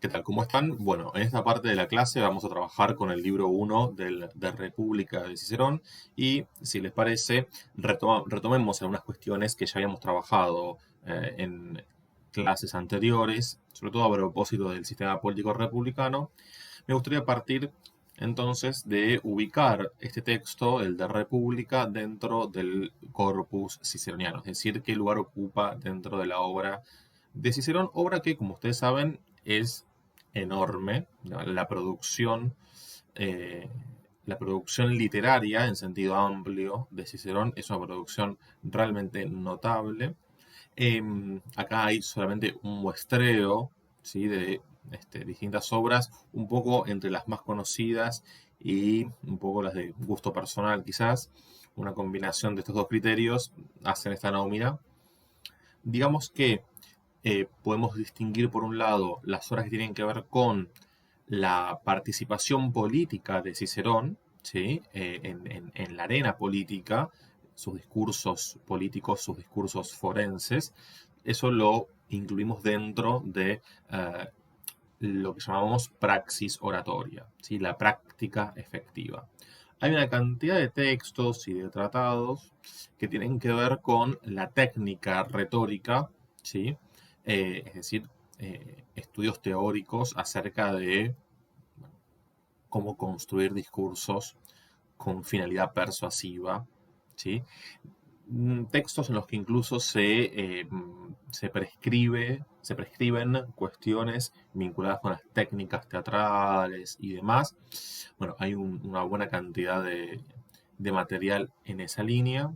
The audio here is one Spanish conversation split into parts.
¿Qué tal? ¿Cómo están? Bueno, en esta parte de la clase vamos a trabajar con el libro 1 de República de Cicerón y, si les parece, retomemos algunas cuestiones que ya habíamos trabajado en clases anteriores, sobre todo a propósito del sistema político republicano. Me gustaría partir entonces de ubicar este texto, el de República, dentro del corpus ciceroniano, es decir, qué lugar ocupa dentro de la obra de Cicerón, obra que, como ustedes saben, es enorme. ¿No? Eh, la producción literaria en sentido amplio de Cicerón es una producción realmente notable. Acá hay solamente un muestreo, ¿sí? De distintas obras, un poco entre las más conocidas y un poco las de gusto personal quizás. Una combinación de estos dos criterios hacen esta nómina. Digamos que podemos distinguir por un lado las obras que tienen que ver con la participación política de Cicerón, ¿sí? En la arena política, sus discursos políticos, sus discursos forenses. Eso lo incluimos dentro de lo que llamamos praxis oratoria, ¿sí? La práctica efectiva. Hay una cantidad de textos y de tratados que tienen que ver con la técnica retórica, ¿sí? Es decir, estudios teóricos acerca de cómo construir discursos con finalidad persuasiva, ¿sí? Textos en los que incluso se prescriben cuestiones vinculadas con las técnicas teatrales y demás. Bueno, hay una buena cantidad de material en esa línea.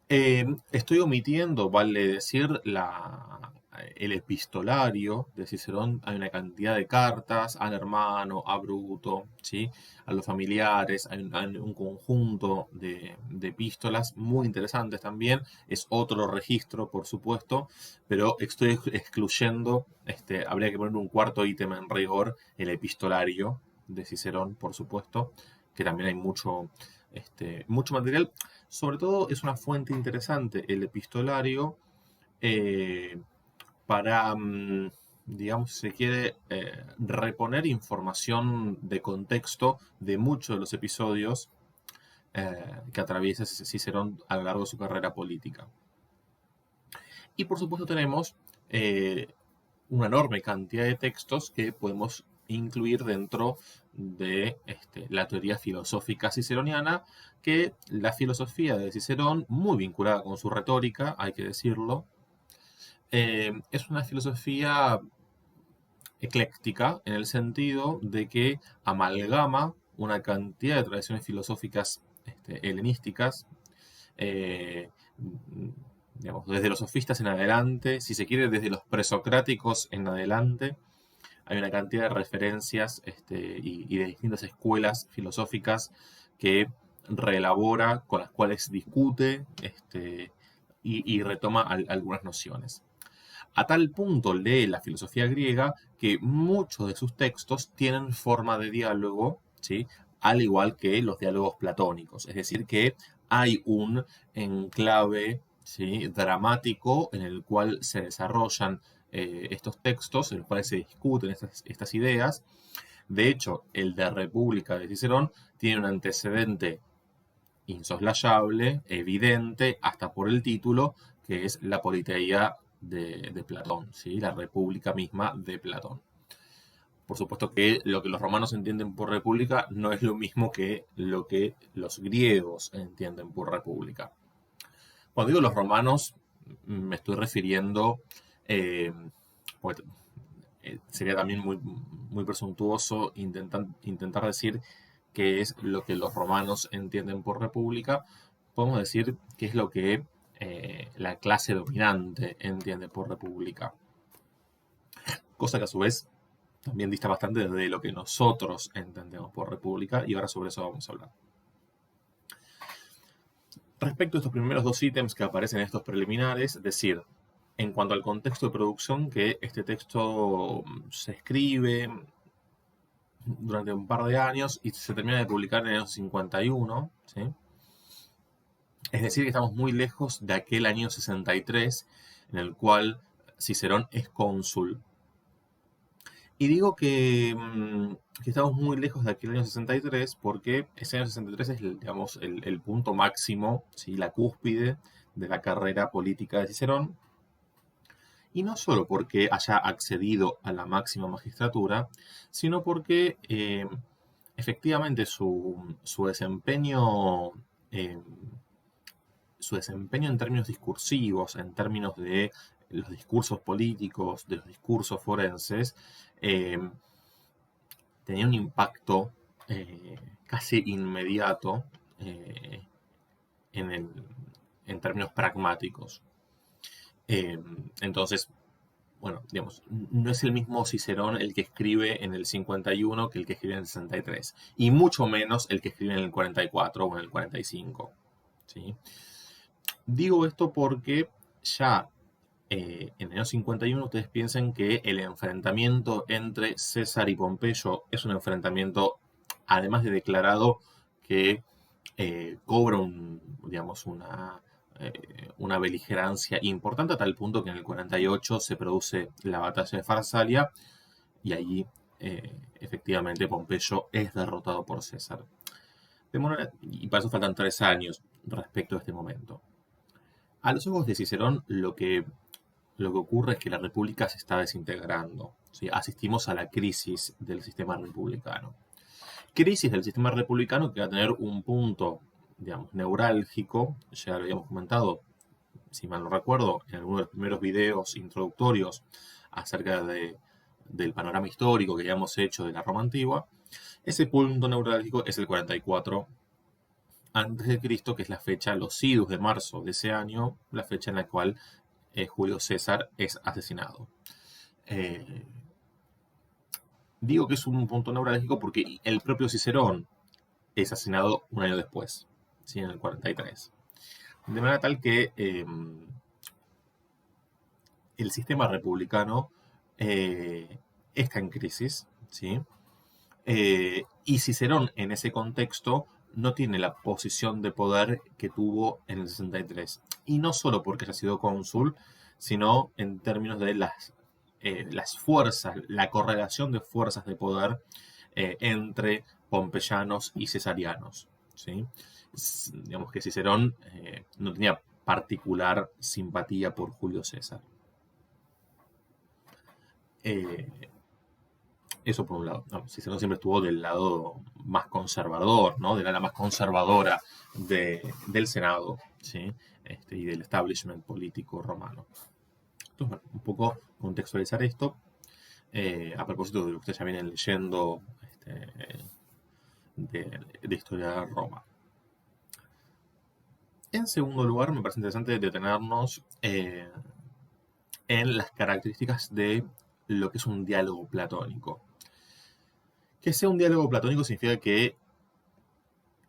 Estoy omitiendo, vale decir, el epistolario de Cicerón. Hay una cantidad de cartas al hermano, a Bruto, ¿sí? A los familiares. Hay un conjunto de epístolas muy interesantes también. Es otro registro, por supuesto, pero estoy excluyendo, habría que poner un cuarto ítem en rigor, el epistolario de Cicerón, por supuesto, que también hay mucho material. Sobre todo es una fuente interesante el epistolario eh, para, digamos, si se quiere reponer información de contexto de muchos de los episodios que atraviesa Cicerón a lo largo de su carrera política. Y por supuesto tenemos eh, una enorme cantidad de textos que podemos incluir dentro de la teoría filosófica ciceroniana, que la filosofía de Cicerón, muy vinculada con su retórica, hay que decirlo, es una filosofía ecléctica en el sentido de que amalgama una cantidad de tradiciones filosóficas helenísticas, eh, digamos, desde los sofistas en adelante, si se quiere, desde los presocráticos en adelante. Hay una cantidad de referencias y de distintas escuelas filosóficas que reelabora, con las cuales discute y retoma algunas nociones. A tal punto lee la filosofía griega que muchos de sus textos tienen forma de diálogo, ¿sí? Al igual que los diálogos platónicos. Es decir, que hay un enclave, ¿sí? Dramático en el cual se desarrollan estos textos, en los cuales se discuten estas ideas. De hecho, el de República de Cicerón tiene un antecedente insoslayable, evidente, hasta por el título, que es la Politeía de Platón, ¿sí? La República misma de Platón. Por supuesto que lo que los romanos entienden por república no es lo mismo que lo que los griegos entienden por república. Cuando digo los romanos, me estoy refiriendo, eh, pues, sería también muy presuntuoso intentar decir qué es lo que los romanos entienden por república. Podemos decir qué es lo que la clase dominante entiende por república. Cosa que a su vez también dista bastante de lo que nosotros entendemos por república, y ahora sobre eso vamos a hablar. Respecto a estos primeros dos ítems que aparecen en estos preliminares, es decir, en cuanto al contexto de producción, que este texto se escribe durante un par de años y se termina de publicar en el año 51, ¿sí? Es decir, que estamos muy lejos de aquel año 63 en el cual Cicerón es cónsul. Y digo que estamos muy lejos de aquel año 63 porque ese año 63 es, digamos, el punto máximo, ¿sí? La cúspide de la carrera política de Cicerón. Y no solo porque haya accedido a la máxima magistratura, sino porque efectivamente eh, su desempeño en términos discursivos, en términos de los discursos políticos, de los discursos forenses, eh, tenía un impacto casi inmediato eh, en, en términos pragmáticos. Eh, entonces, bueno, digamos, no es el mismo Cicerón el que escribe en el 51 que el que escribe en el 63, y mucho menos el que escribe en el 44 o en el 45. ¿Sí? Digo esto porque ya en el año 51 ustedes piensen que el enfrentamiento entre César y Pompeyo es un enfrentamiento, además de declarado, que cobra digamos, una beligerancia importante a tal punto que en el 48 se produce la batalla de Farsalia y allí efectivamente Pompeyo es derrotado por César. Y para eso faltan 3 años respecto a este momento. A los ojos de Cicerón, lo que ocurre es que la república se está desintegrando. ¿Sí? Asistimos a la crisis del sistema republicano. Crisis del sistema republicano que va a tener un punto, digamos, neurálgico, ya lo habíamos comentado, si mal no recuerdo, en alguno de los primeros videos introductorios acerca del panorama histórico que habíamos hecho de la Roma antigua. Ese punto neurálgico es el 44 antes de Cristo, que es la fecha, los idus de marzo de ese año, la fecha en la cual Julio César es asesinado. Eh, Digo que es un punto neurálgico porque el propio Cicerón es asesinado un año después, ¿sí? En el 43. De manera tal que el sistema republicano está en crisis, ¿sí? Y Cicerón en ese contexto no tiene la posición de poder que tuvo en el 63. Y no solo porque haya sido cónsul, sino en términos de las fuerzas, la correlación de fuerzas de poder entre pompeyanos y cesarianos. ¿Sí? Digamos que Cicerón no tenía particular simpatía por Julio César. Eh, Eso por un lado. No, Cicerón siempre estuvo del lado más conservador, ¿no? Del ala más conservadora del Senado, ¿sí? Y del establishment político romano. Entonces, bueno, un poco contextualizar esto a propósito de lo que ustedes ya vienen leyendo de historia de Roma. En segundo lugar, me parece interesante detenernos en las características de lo que es un diálogo platónico. Que sea un diálogo platónico significa que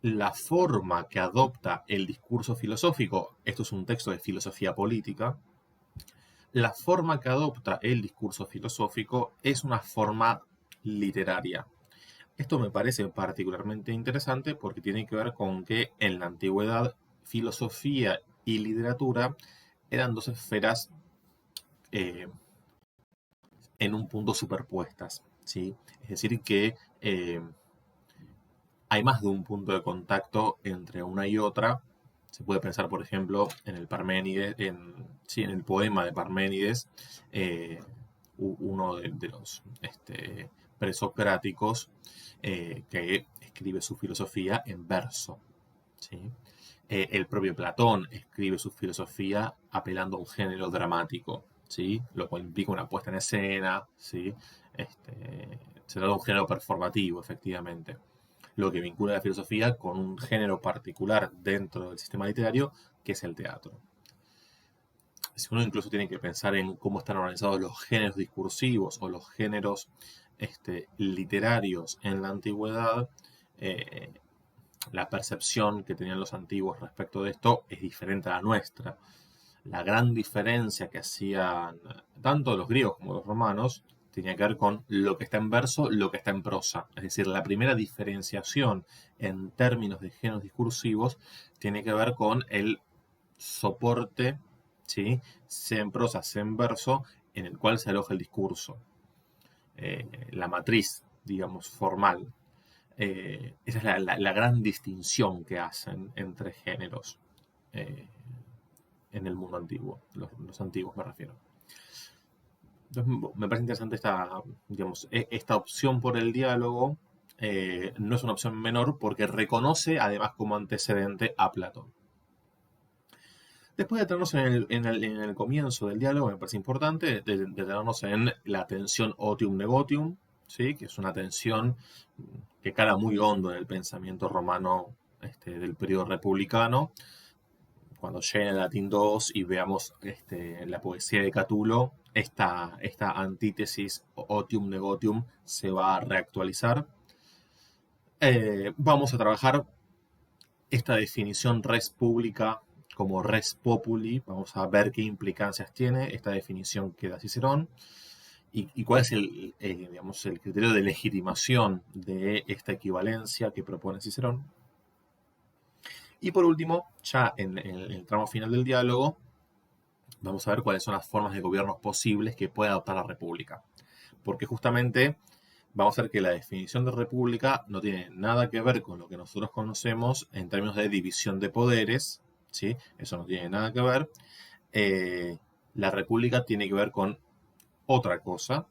la forma que adopta el discurso filosófico, esto es un texto de filosofía política, la forma que adopta el discurso filosófico es una forma literaria. Esto me parece particularmente interesante porque tiene que ver con que en la antigüedad filosofía y literatura eran dos esferas eh, en un punto superpuestas, ¿sí? Es decir, que hay más de un punto de contacto entre una y otra. Se puede pensar, por ejemplo, en el Parménides, sí, en el poema de Parménides, uno de los presocráticos que escribe su filosofía en verso. ¿Sí? El propio Platón escribe su filosofía apelando a un género dramático, ¿sí? Lo cual implica una puesta en escena, ¿sí? Se trata de un género performativo, efectivamente, lo que vincula la filosofía con un género particular dentro del sistema literario, que es el teatro. Si uno incluso tiene que pensar en cómo están organizados los géneros discursivos o los géneros literarios en la antigüedad, eh, la percepción que tenían los antiguos respecto de esto es diferente a la nuestra. La gran diferencia que hacían tanto los griegos como los romanos tenía que ver con lo que está en verso, lo que está en prosa. Es decir, la primera diferenciación en términos de géneros discursivos tiene que ver con el soporte, ¿sí? Sea en prosa, sea en verso, en el cual se aloja el discurso. la matriz, digamos, formal. Esa es la gran distinción que hacen entre géneros eh, en el mundo antiguo, los antiguos me refiero. Entonces, me parece interesante digamos, esta opción por el diálogo. No es una opción menor porque reconoce además como antecedente a Platón. Después de detenernos en el comienzo del diálogo, me parece importante detenernos en la tensión otium-negotium, ¿sí? Que es una tensión que cala muy hondo en el pensamiento romano del periodo republicano. Cuando llegue el latín 2 y veamos la poesía de Catulo, esta antítesis otium-negotium se va a reactualizar. Vamos a trabajar esta definición res pública como res populi. Vamos a ver qué implicancias tiene esta definición que da Cicerón y cuál es digamos, el criterio de legitimación de esta equivalencia que propone Cicerón. Y por último, ya en el tramo final del diálogo, vamos a ver cuáles son las formas de gobierno posibles que puede adoptar la república. Porque justamente vamos a ver que la definición de república no tiene nada que ver con lo que nosotros conocemos en términos de división de poderes, ¿sí? Eso no tiene nada que ver. La república tiene que ver con otra cosa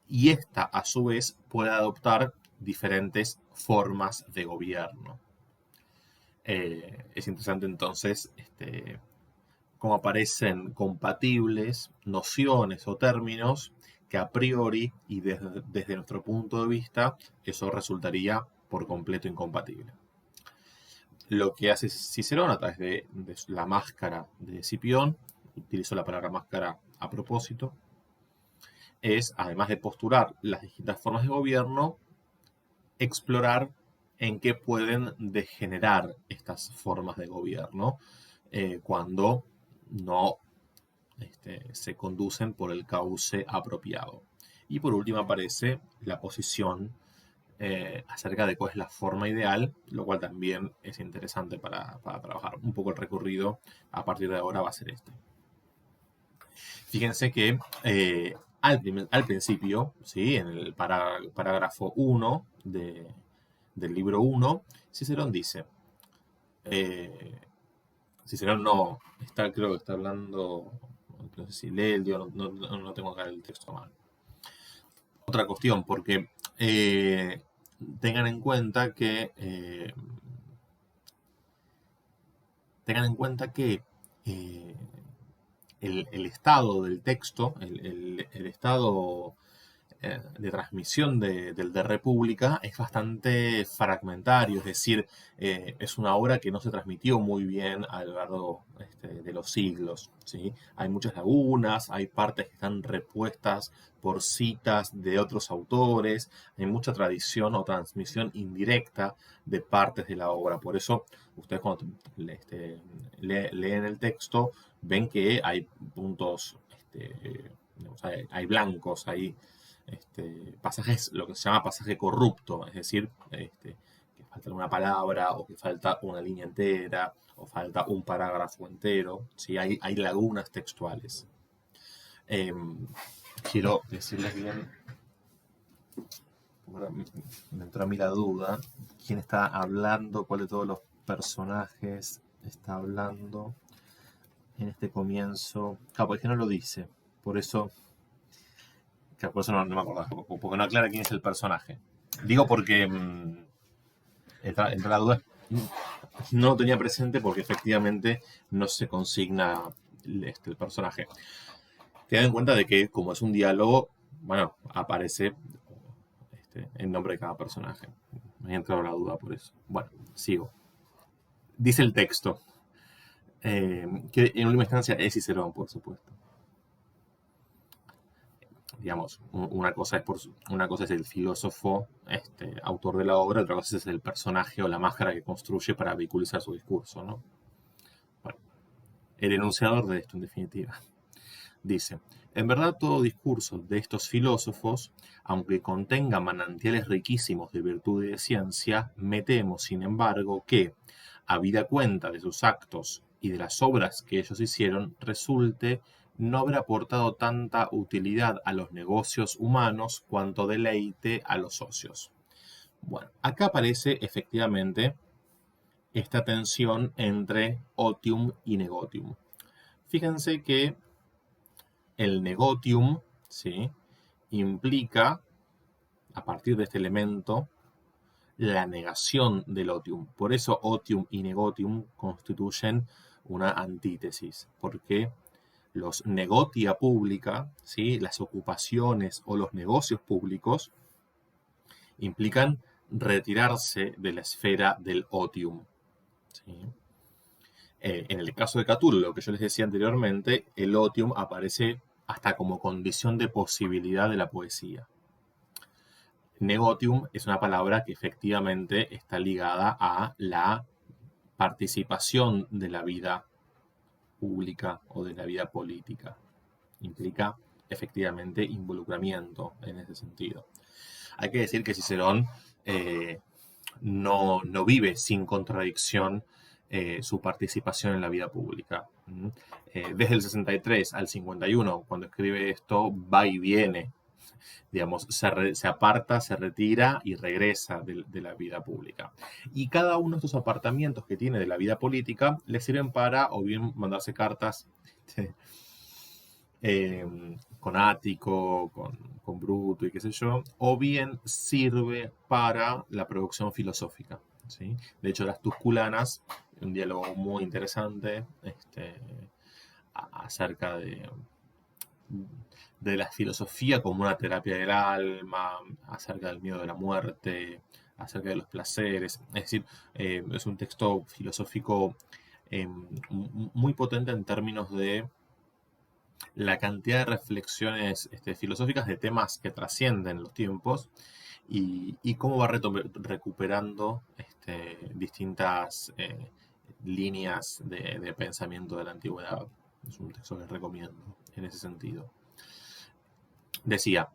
y esta a su vez puede adoptar diferentes formas de gobierno. Es interesante entonces cómo aparecen compatibles nociones o términos que a priori y desde nuestro punto de vista eso resultaría por completo incompatible. Lo que hace Cicerón a través de la máscara de Escipión, utilizo la palabra máscara a propósito, es, además de postular las distintas formas de gobierno, explorar en qué pueden degenerar estas formas de gobierno cuando no se conducen por el cauce apropiado. Y por último aparece la posición acerca de cuál es la forma ideal, lo cual también es interesante para trabajar. Un poco el recorrido a partir de ahora va a ser este. Fíjense que al principio, ¿sí? En el parágrafo 1 del libro 1, Cicerón dice, Cicerón no, creo que está hablando, no sé si Lelio, no tengo acá el texto mal. Otra cuestión, porque tengan en cuenta que el estado del texto, el estado de transmisión del de República es bastante fragmentario, es decir, es una obra que no se transmitió muy bien a lo largo de los siglos, ¿sí? Hay muchas lagunas, hay partes que están repuestas por citas de otros autores, hay mucha tradición o transmisión indirecta de partes de la obra. Por eso, ustedes cuando leen el texto, ven que hay puntos, hay blancos, hay pasajes, lo que se llama pasaje corrupto, es decir, que falta una palabra o que falta una línea entera o falta un parágrafo entero, ¿sí? Hay lagunas textuales. Quiero decirles bien, me entró a mí la duda, quién está hablando, cuál de todos los personajes está hablando en este comienzo. Claro, porque no lo dice, por eso no me acordaba, porque no aclara quién es el personaje. Digo porque entra la duda, no lo tenía presente porque efectivamente no se consigna el personaje. Tengan en cuenta de que como es un diálogo, bueno, aparece el nombre de cada personaje. Me ha entrado la duda por eso. Bueno, sigo. Dice el texto, que en última instancia es Cicerón, por supuesto. Digamos, una cosa es el filósofo, autor de la obra, otra cosa es el personaje o la máscara que construye para vehiculizar su discurso, ¿no? Bueno, el enunciador de esto, en definitiva, dice: en verdad, todo discurso de estos filósofos, aunque contenga manantiales riquísimos de virtud y de ciencia, me temo, sin embargo, que, habida cuenta de sus actos y de las obras que ellos hicieron, resulte no habrá aportado tanta utilidad a los negocios humanos cuanto deleite a los socios. Bueno, acá aparece efectivamente esta tensión entre otium y negotium. Fíjense que el negotium, ¿sí?, implica, a partir de este elemento, la negación del otium. Por eso otium y negotium constituyen una antítesis, porque los negotia pública, ¿sí?, las ocupaciones o los negocios públicos, implican retirarse de la esfera del otium, ¿sí? En el caso de Cthulhu, lo que yo les decía anteriormente, el otium aparece hasta como condición de posibilidad de la poesía. Negotium es una palabra que efectivamente está ligada a la participación de la vida pública o de la vida política. Implica efectivamente involucramiento en ese sentido. Hay que decir que Cicerón no vive sin contradicción su participación en la vida pública. Desde el 63 al 51, cuando escribe esto, va y viene, digamos, se aparta, se retira y regresa de la vida pública. Y cada uno de estos apartamientos que tiene de la vida política le sirven para o bien mandarse cartas con Ático, con Bruto y qué sé yo, o bien sirve para la producción filosófica, ¿sí? De hecho, las Tusculanas, un diálogo muy interesante acerca de la filosofía como una terapia del alma, acerca del miedo de la muerte, acerca de los placeres. Es decir, es un texto filosófico muy potente en términos de la cantidad de reflexiones filosóficas de temas que trascienden los tiempos y cómo va recuperando distintas líneas de pensamiento de la antigüedad. Es un texto que recomiendo en ese sentido. Decía,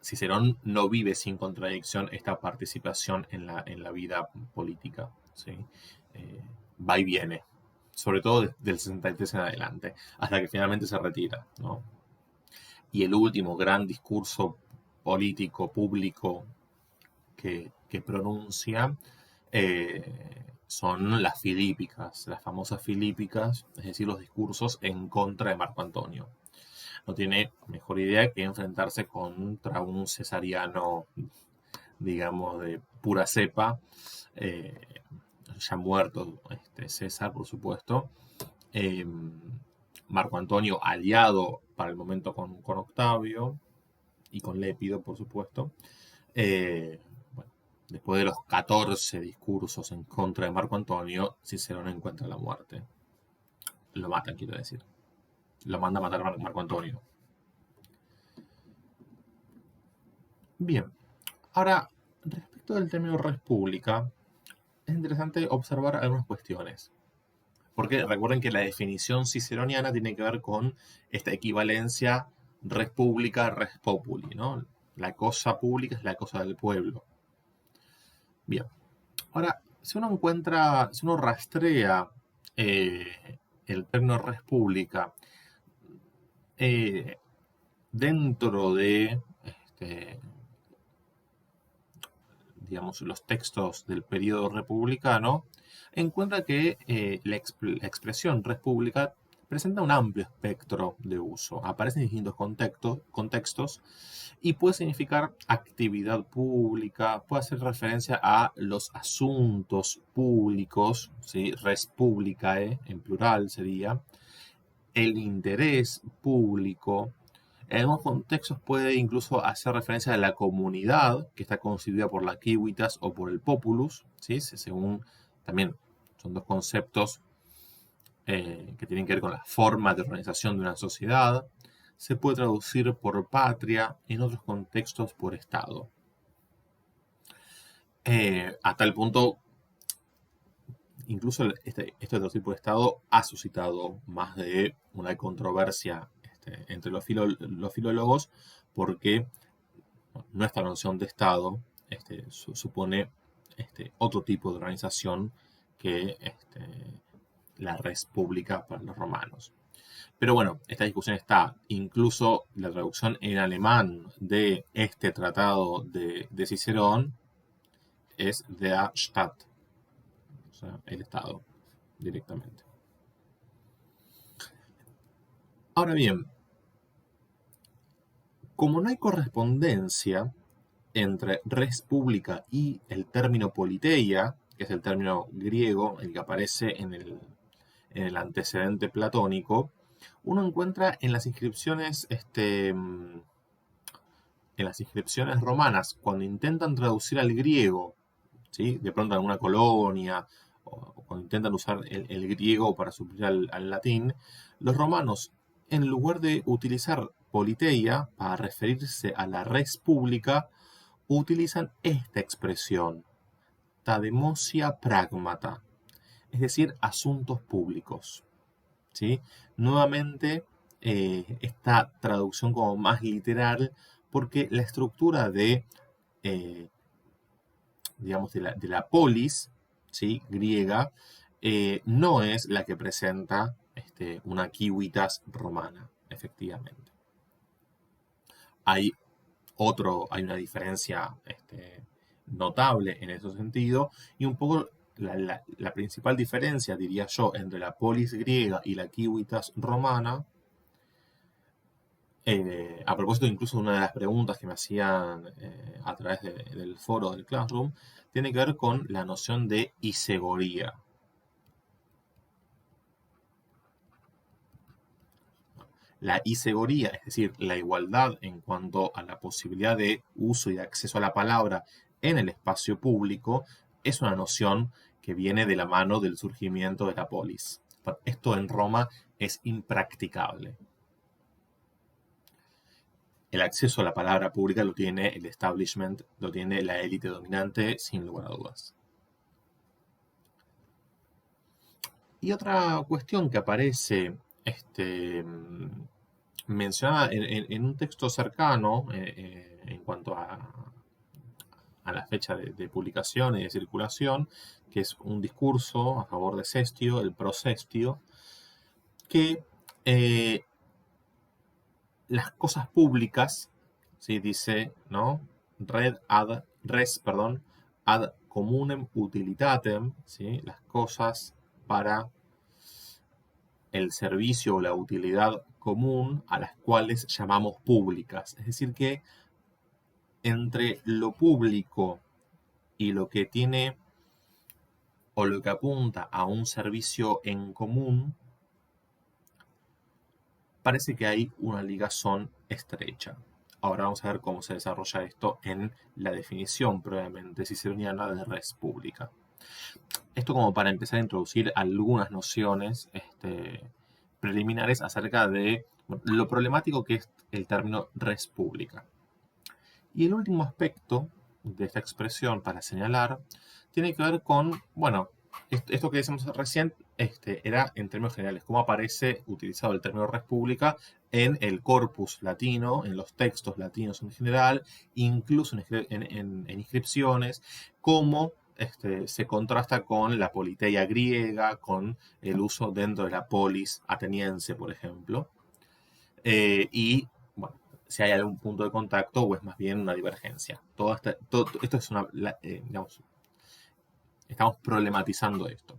Cicerón no vive sin contradicción esta participación en la vida política, ¿sí? Va y viene, sobre todo del 63 en adelante, hasta que finalmente se retira, ¿no? Y el último gran discurso político, público, que pronuncia son las filípicas, las famosas filípicas, es decir, los discursos en contra de Marco Antonio. No tiene mejor idea que enfrentarse contra un cesariano, digamos, de pura cepa, ya muerto César, por supuesto. Marco Antonio aliado para el momento con Octavio y con Lépido, por supuesto. Bueno, después de los 14 discursos en contra de Marco Antonio, Cicerón encuentra la muerte. Lo matan, quiero decir. Lo manda a matar a Marco Antonio. Bien, ahora, respecto del término res pública, es interesante observar algunas cuestiones. Porque recuerden que la definición ciceroniana tiene que ver con esta equivalencia res pública, res populi, ¿no? La cosa pública es la cosa del pueblo. Bien, ahora, si uno rastrea el término res pública dentro de digamos, los textos del periodo republicano, encuentra que la expresión res pública presenta un amplio espectro de uso. Aparece en distintos contextos y puede significar actividad pública, puede hacer referencia a los asuntos públicos, ¿sí? Res publicae, en plural sería, el interés público. En algunos contextos puede incluso hacer referencia a la comunidad que está constituida por la civitas o por el populus, ¿sí? Según también son dos conceptos que tienen que ver con la forma de organización de una sociedad. Se puede traducir por patria, en otros contextos por Estado. A tal punto, incluso esto de traducir por Estado ha suscitado más de una controversia entre los filólogos, porque nuestra noción de Estado supone otro tipo de organización que la res pública para los romanos. Pero bueno, esta discusión está. Incluso la traducción en alemán de este tratado de Cicerón es der Stadt, o sea, el Estado, directamente. Ahora bien, como no hay correspondencia entre res pública y el término politeia, que es el término griego, el que aparece en el antecedente platónico, uno encuentra en las inscripciones, en las inscripciones romanas, cuando intentan traducir al griego, ¿sí? De pronto en alguna colonia, o cuando intentan usar el griego para suplir al latín, los romanos, en lugar de utilizar politeia para referirse a la res pública, utilizan esta expresión, ta demosia pragmata, es decir, asuntos públicos. ¿Sí? Nuevamente, esta traducción como más literal, porque la estructura eh, digamos, de la polis, ¿sí? Griega, no es la que presenta una civitas romana, efectivamente. Hay hay una diferencia notable en ese sentido, y un poco la principal diferencia, diría yo, entre la polis griega y la civitas romana, a propósito incluso de una de las preguntas que me hacían a través del foro del Classroom, tiene que ver con la noción de isegoría. La isegoría, es decir, la igualdad en cuanto a la posibilidad de uso y de acceso a la palabra en el espacio público, es una noción que viene de la mano del surgimiento de la polis. Esto en Roma es impracticable. El acceso a la palabra pública lo tiene el establishment, lo tiene la élite dominante, sin lugar a dudas. Y otra cuestión que aparece mencionada en un texto cercano en cuanto a la fecha de publicación y de circulación, que es un discurso a favor de Cestio, el Procestio, que las cosas públicas, ¿sí? Dice, ¿no? Res, ad communem utilitatem, ¿sí? Las cosas para el servicio o la utilidad común a las cuales llamamos públicas. Es decir que entre lo público y lo que tiene o lo que apunta a un servicio en común, parece que hay una ligazón estrecha. Ahora vamos a ver cómo se desarrolla esto en la definición probablemente ciceroniana de res pública. Esto como para empezar a introducir algunas nociones preliminares acerca de lo problemático que es el término res pública. Y el último aspecto de esta expresión para señalar tiene que ver con, bueno, esto que decíamos recién era en términos generales, cómo aparece utilizado el término res pública en el corpus latino, en los textos latinos en general, incluso en inscripciones, cómo se contrasta con la politeia griega, con el uso dentro de la polis ateniense, por ejemplo. Y, bueno, si hay algún punto de contacto o es más bien una divergencia. Esto es digamos, estamos problematizando esto.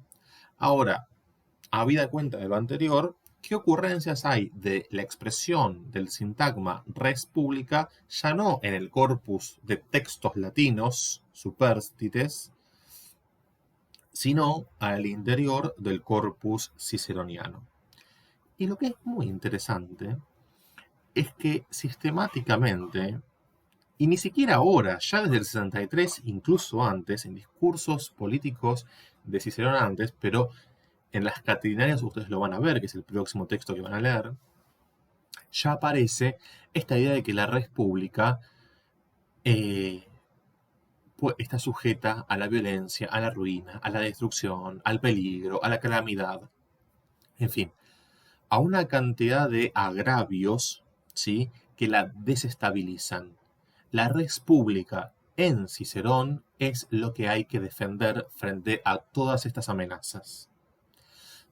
Ahora, habida cuenta de lo anterior, ¿qué ocurrencias hay de la expresión del sintagma res pública ya no en el corpus de textos latinos, superstites, sino al interior del corpus ciceroniano? Y lo que es muy interesante es que sistemáticamente, y ni siquiera ahora, ya desde el 63, incluso antes, en discursos políticos de Cicerón antes, pero en las Catrinarias ustedes lo van a ver, que es el próximo texto que van a leer, ya aparece esta idea de que la res pública está sujeta a la violencia, a la ruina, a la destrucción, al peligro, a la calamidad, en fin, a una cantidad de agravios, ¿sí?, que la desestabilizan. La res pública en Cicerón es lo que hay que defender frente a todas estas amenazas.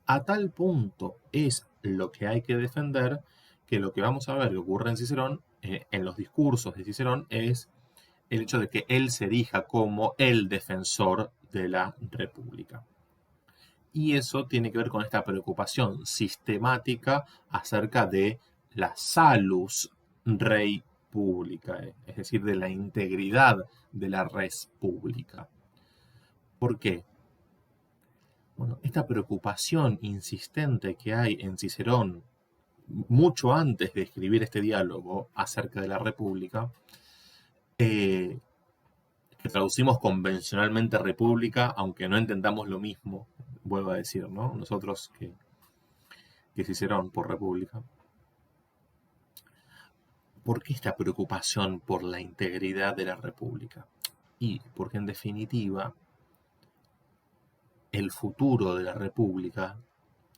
A tal punto es lo que hay que defender que lo que vamos a ver que ocurre en Cicerón, en los discursos de Cicerón, es el hecho de que él se erija como el defensor de la República. Y eso tiene que ver con esta preocupación sistemática acerca de la salus rei publica, es decir, de la integridad de la res pública. ¿Por qué? Bueno, esta preocupación insistente que hay en Cicerón mucho antes de escribir este diálogo acerca de la República, que traducimos convencionalmente República, aunque no entendamos lo mismo, vuelvo a decir, ¿no? Nosotros que Cicerón por República. ¿Por qué esta preocupación por la integridad de la República? Y porque en definitiva, el futuro de la República,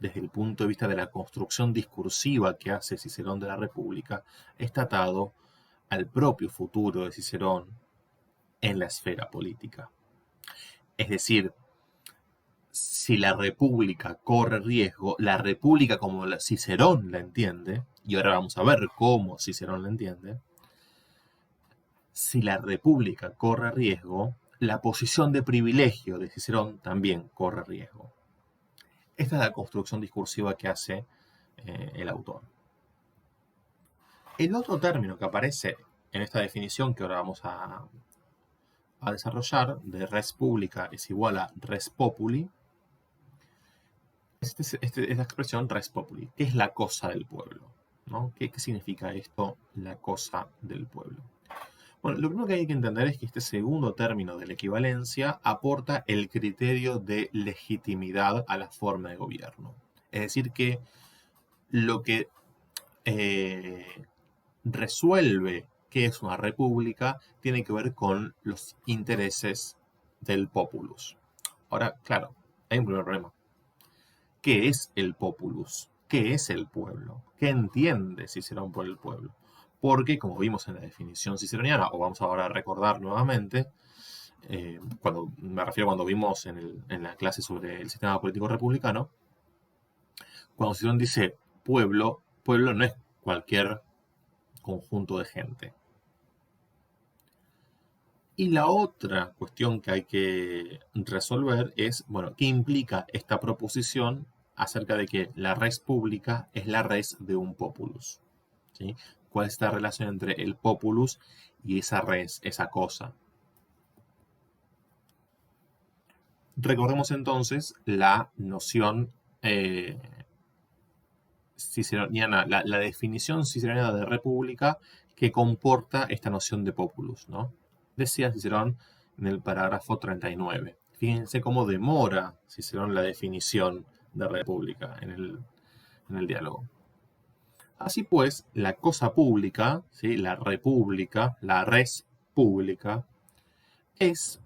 desde el punto de vista de la construcción discursiva que hace Cicerón de la República, está atado al propio futuro de Cicerón en la esfera política. Es decir, si la República corre riesgo, la República como Cicerón la entiende, y ahora vamos a ver cómo Cicerón la entiende, si la República corre riesgo, la posición de privilegio de Cicerón también corre riesgo. Esta es la construcción discursiva que hace el autor. El otro término que aparece en esta definición que ahora vamos a desarrollar, de res pública es igual a res populi, es la expresión res populi, que es la cosa del pueblo, ¿no? ¿Qué significa esto, la cosa del pueblo? Bueno, lo primero que hay que entender es que este segundo término de la equivalencia aporta el criterio de legitimidad a la forma de gobierno. Es decir, que lo que resuelve qué es una república tiene que ver con los intereses del populus. Ahora, claro, hay un primer problema. ¿Qué es el populus? ¿Qué es el pueblo? ¿Qué entiende Cicerón por el pueblo? Porque, como vimos en la definición ciceroniana, o vamos ahora a recordar nuevamente, cuando vimos en la clase sobre el sistema político republicano, cuando Cicerón dice pueblo, pueblo no es cualquier conjunto de gente. Y la otra cuestión que hay que resolver es, bueno, ¿qué implica esta proposición acerca de que la res pública es la res de un populus? ¿Sí? ¿Cuál es esta relación entre el populus y esa res, esa cosa? Recordemos entonces la noción ciceroniana, la definición ciceroniana de república que comporta esta noción de populus, ¿no? Decía Cicerón en el parágrafo 39. Fíjense cómo demora Cicerón la definición de república en el diálogo. Así pues, la cosa pública, ¿sí? La república, la res pública, es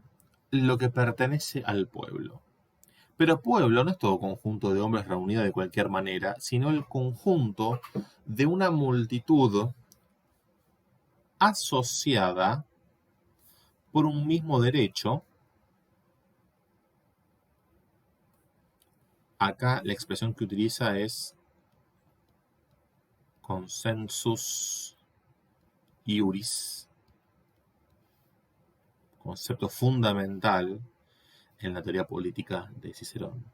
lo que pertenece al pueblo. Pero pueblo no es todo conjunto de hombres reunidos de cualquier manera, sino el conjunto de una multitud asociada por un mismo derecho. Acá la expresión que utiliza es consensus iuris, concepto fundamental en la teoría política de Cicerón.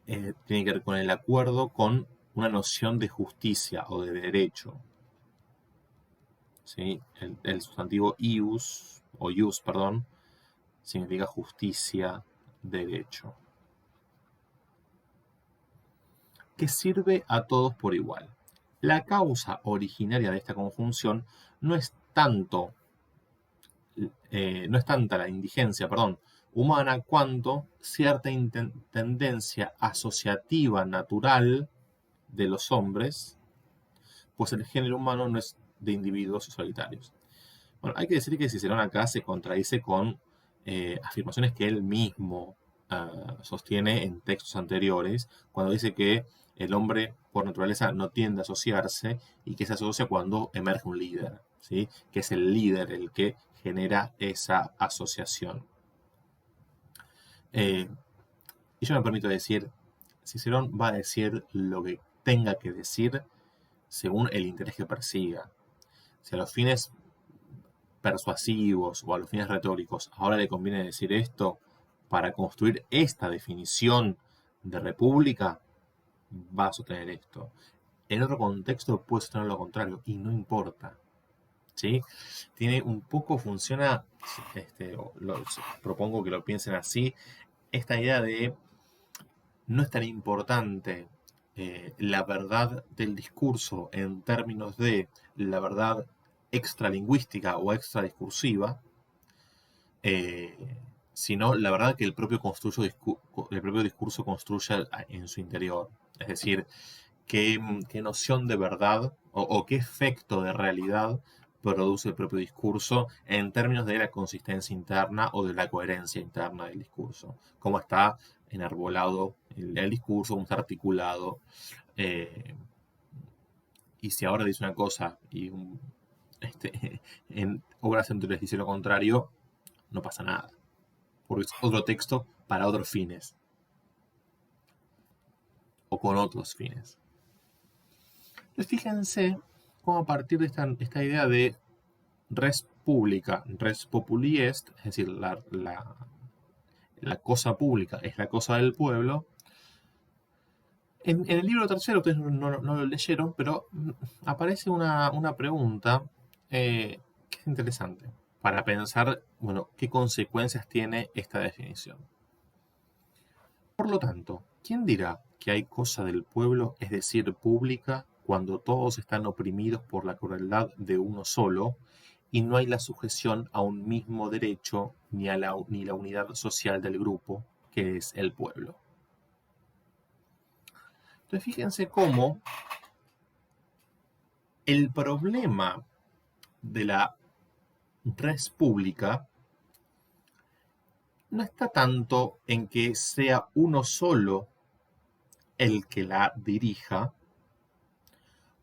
Tiene que ver con el acuerdo con una noción de justicia o de derecho. ¿Sí? El sustantivo ius, o ius, perdón, significa justicia, derecho. Que sirve a todos por igual. La causa originaria de esta conjunción no es tanta la indigencia, humana, cuanto cierta tendencia asociativa natural de los hombres, pues el género humano no es de individuos solitarios. Bueno, hay que decir que Cicerón acá se contradice con afirmaciones que él mismo sostiene en textos anteriores, cuando dice que el hombre por naturaleza no tiende a asociarse y que se asocia cuando emerge un líder, ¿sí? Que es el líder el que genera esa asociación. Eh, y yo me permito decir, Cicerón va a decir lo que tenga que decir según el interés que persiga. Si a los fines persuasivos o a los fines retóricos ahora le conviene decir esto para construir esta definición de república, va a sostener esto. En otro contexto puede sostener lo contrario y no importa. ¿Sí? Tiene un poco, funciona, propongo que lo piensen así, esta idea de no es tan importante la verdad del discurso en términos de la verdad extralingüística o extradiscursiva, eh, sino la verdad que el propio discurso construye en su interior. Es decir, qué noción de verdad o qué efecto de realidad produce el propio discurso en términos de la consistencia interna o de la coherencia interna del discurso. Cómo está enarbolado el discurso, cómo está articulado. eh, y si ahora dice una cosa y en obras anteriores dice lo contrario, no pasa nada. Porque es otro texto para otros fines o con otros fines. Entonces fíjense cómo a partir de esta idea de res pública, res populi est, es decir, la cosa pública es la cosa del pueblo. En el libro tercero, ustedes no lo leyeron, pero aparece una pregunta que es interesante para pensar, bueno, qué consecuencias tiene esta definición. Por lo tanto, ¿quién dirá que hay cosa del pueblo, es decir, pública, cuando todos están oprimidos por la crueldad de uno solo y no hay la sujeción a un mismo derecho ni la unidad social del grupo, que es el pueblo? Entonces fíjense cómo el problema de la res pública no está tanto en que sea uno solo el que la dirija,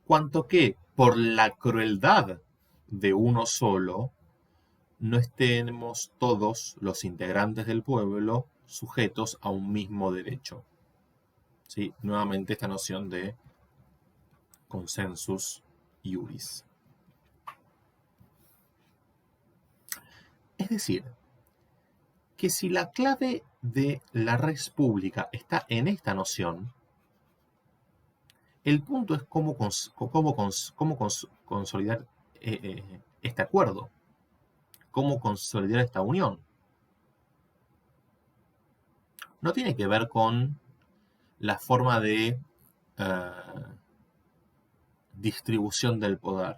cuanto que por la crueldad de uno solo no estemos todos los integrantes del pueblo sujetos a un mismo derecho. ¿Sí? Nuevamente esta noción de consensus iuris. Es decir, que si la clave de la res pública está en esta noción, el punto es cómo consolidar este acuerdo, cómo consolidar esta unión. No tiene que ver con la forma de distribución del poder,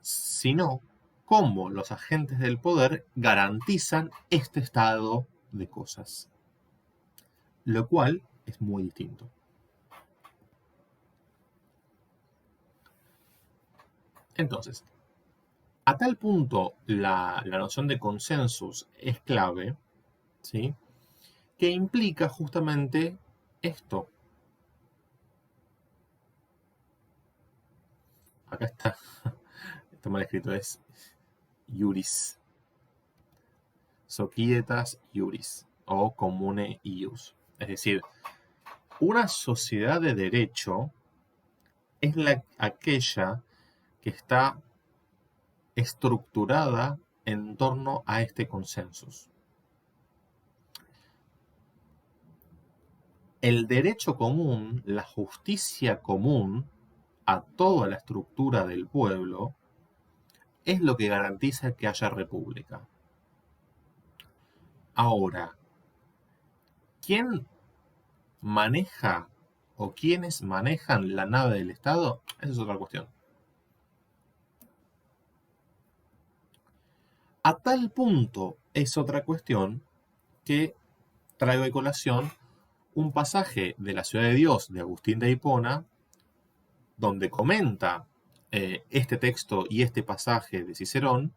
sino cómo los agentes del poder garantizan este estado de cosas, lo cual es muy distinto. Entonces, a tal punto la noción de consensus es clave, ¿sí?, que implica justamente esto. Acá está mal escrito, es iuris. Societas iuris o comune ius. Es decir, una sociedad de derecho es aquella que está estructurada en torno a este consensus. El derecho común, la justicia común a toda la estructura del pueblo, es lo que garantiza que haya república. Ahora, ¿quién maneja o quiénes manejan la nave del Estado? Esa es otra cuestión. A tal punto es otra cuestión que traigo de colación un pasaje de la Ciudad de Dios de Agustín de Hipona, donde comenta este texto y este pasaje de Cicerón,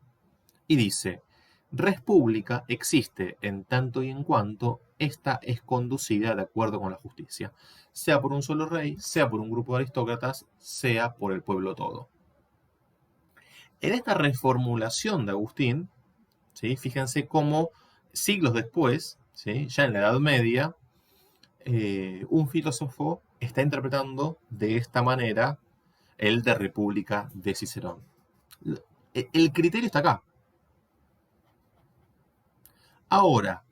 y dice: res pública existe en tanto y en cuanto ésta es conducida de acuerdo con la justicia, sea por un solo rey, sea por un grupo de aristócratas, sea por el pueblo todo. En esta reformulación de Agustín, ¿sí?, fíjense cómo siglos después, ¿sí? Ya en la Edad Media, un filósofo está interpretando de esta manera el De República de Cicerón. El criterio está acá. Ahora,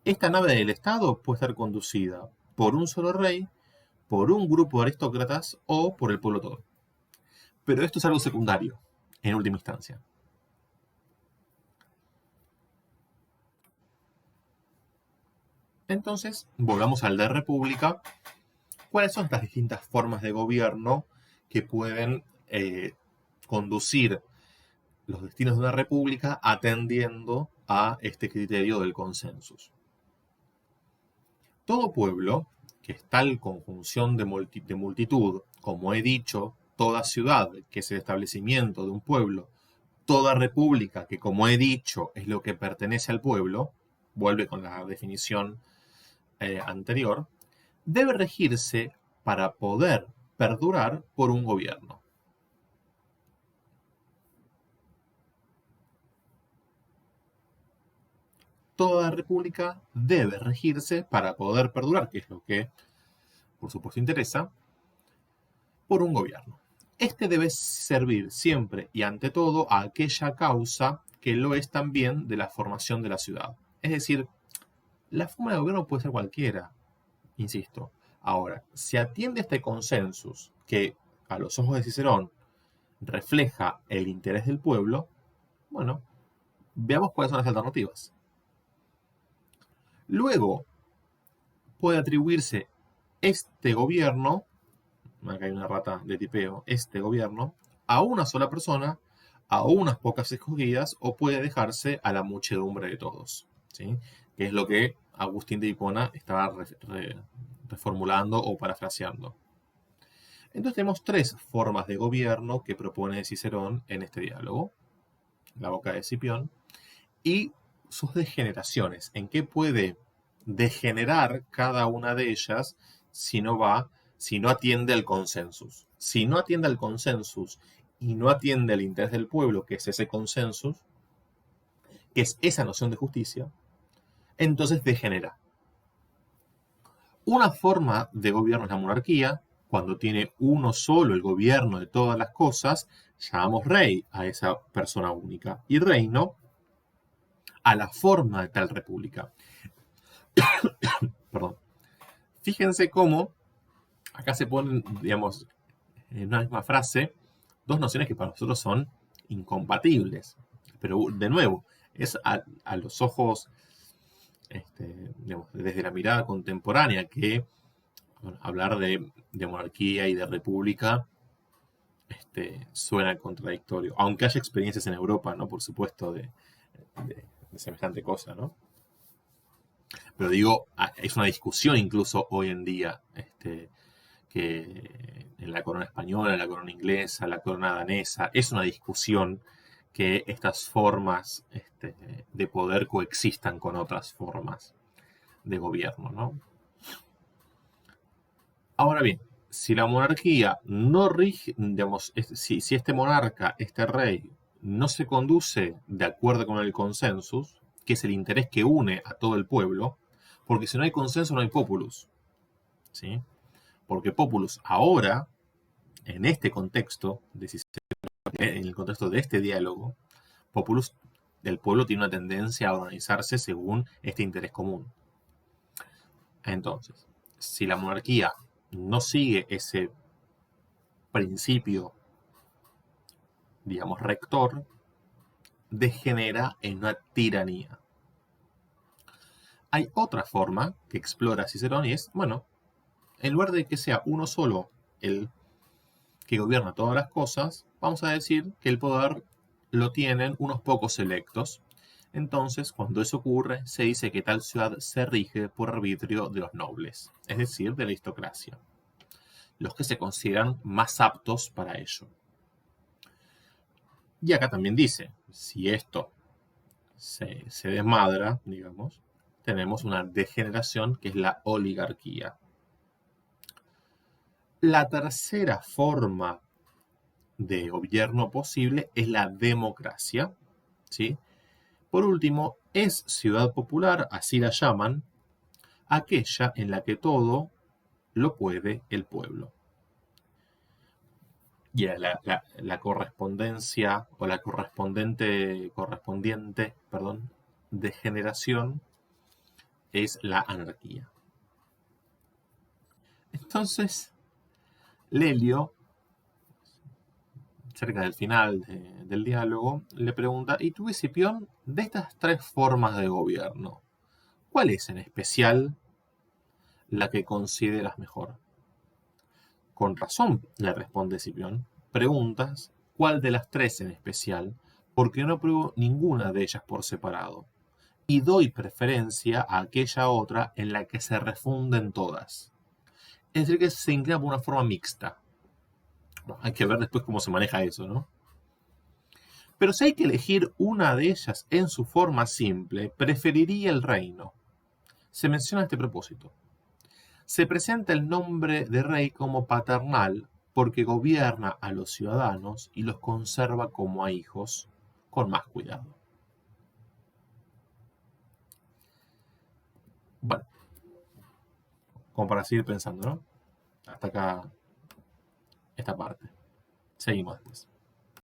esta nave del Estado puede ser conducida por un solo rey, por un grupo de aristócratas o por el pueblo todo. Pero esto es algo secundario, en última instancia. Entonces, volvamos al de República. ¿Cuáles son estas distintas formas de gobierno que pueden conducir los destinos de una república atendiendo a este criterio del consensus? Todo pueblo, que es tal conjunción de multitud, como he dicho, toda ciudad, que es el establecimiento de un pueblo, toda república, que como he dicho es lo que pertenece al pueblo, vuelve con la definición anterior, debe regirse para poder perdurar por un gobierno. Toda república debe regirse para poder perdurar, que es lo que, por supuesto, interesa, por un gobierno. Este debe servir siempre y ante todo a aquella causa que lo es también de la formación de la ciudad. Es decir, la forma de gobierno puede ser cualquiera, insisto. Ahora, si atiende a este consensus que a los ojos de Cicerón refleja el interés del pueblo, bueno, veamos cuáles son las alternativas. Luego, puede atribuirse este gobierno, acá hay una rata de tipeo, este gobierno, a una sola persona, a unas pocas escogidas, o puede dejarse a la muchedumbre de todos, ¿sí? Que es lo que Agustín de Hipona estaba reformulando o parafraseando. Entonces tenemos tres formas de gobierno que propone Cicerón en este diálogo. La boca de Escipión, y sus degeneraciones, en qué puede degenerar cada una de ellas si no atiende al consensus. Si no atiende al consensus y no atiende al interés del pueblo, que es ese consensus, que es esa noción de justicia, entonces degenera. Una forma de gobierno es la monarquía. Cuando tiene uno solo el gobierno de todas las cosas, llamamos rey a esa persona única. Y reino a la forma de tal república. Perdón. Fíjense cómo acá se ponen, digamos, en una misma frase, dos nociones que para nosotros son incompatibles. Pero de nuevo, es a los ojos, digamos, desde la mirada contemporánea, que bueno, hablar de monarquía y de república suena contradictorio. Aunque haya experiencias en Europa, ¿no? Por supuesto, de semejante cosa, ¿no? Pero digo, es una discusión incluso hoy en día, que en la corona española, en la corona inglesa, la corona danesa, es una discusión que estas formas de poder coexistan con otras formas de gobierno, ¿no? Ahora bien, si la monarquía no rige, digamos, si este monarca, este rey, no se conduce de acuerdo con el consensus, que es el interés que une a todo el pueblo, porque si no hay consenso no hay populus, ¿sí? Porque populus ahora, en este contexto, en el contexto de este diálogo, populus del pueblo tiene una tendencia a organizarse según este interés común. Entonces, si la monarquía no sigue ese principio, digamos, rector, degenera en una tiranía. Hay otra forma que explora Cicerón y es, bueno, en lugar de que sea uno solo el que gobierna todas las cosas, vamos a decir que el poder lo tienen unos pocos electos. Entonces, cuando eso ocurre, se dice que tal ciudad se rige por arbitrio de los nobles, es decir, de la aristocracia, los que se consideran más aptos para ello. Y acá también dice, si esto se desmadra, digamos, tenemos una degeneración que es la oligarquía. La tercera forma de gobierno posible es la democracia, ¿sí? Por último, es ciudad popular, así la llaman, aquella en la que todo lo puede el pueblo. Y la correspondencia o la correspondiente, perdón, degeneración es la anarquía. Entonces, Lelio, cerca del final del diálogo, le pregunta, ¿y tú, Escipión, de estas tres formas de gobierno, cuál es en especial la que consideras mejor? Con razón, le responde Escipión, preguntas cuál de las tres en especial, porque no pruebo ninguna de ellas por separado, y doy preferencia a aquella otra en la que se refunden todas. Es decir, que se inclina por una forma mixta. Bueno, hay que ver después cómo se maneja eso, ¿no? Pero si hay que elegir una de ellas en su forma simple, preferiría el reino. Se menciona este propósito. Se presenta el nombre de rey como paternal porque gobierna a los ciudadanos y los conserva como a hijos con más cuidado. Bueno, como para seguir pensando, ¿no? Hasta acá esta parte. Seguimos después.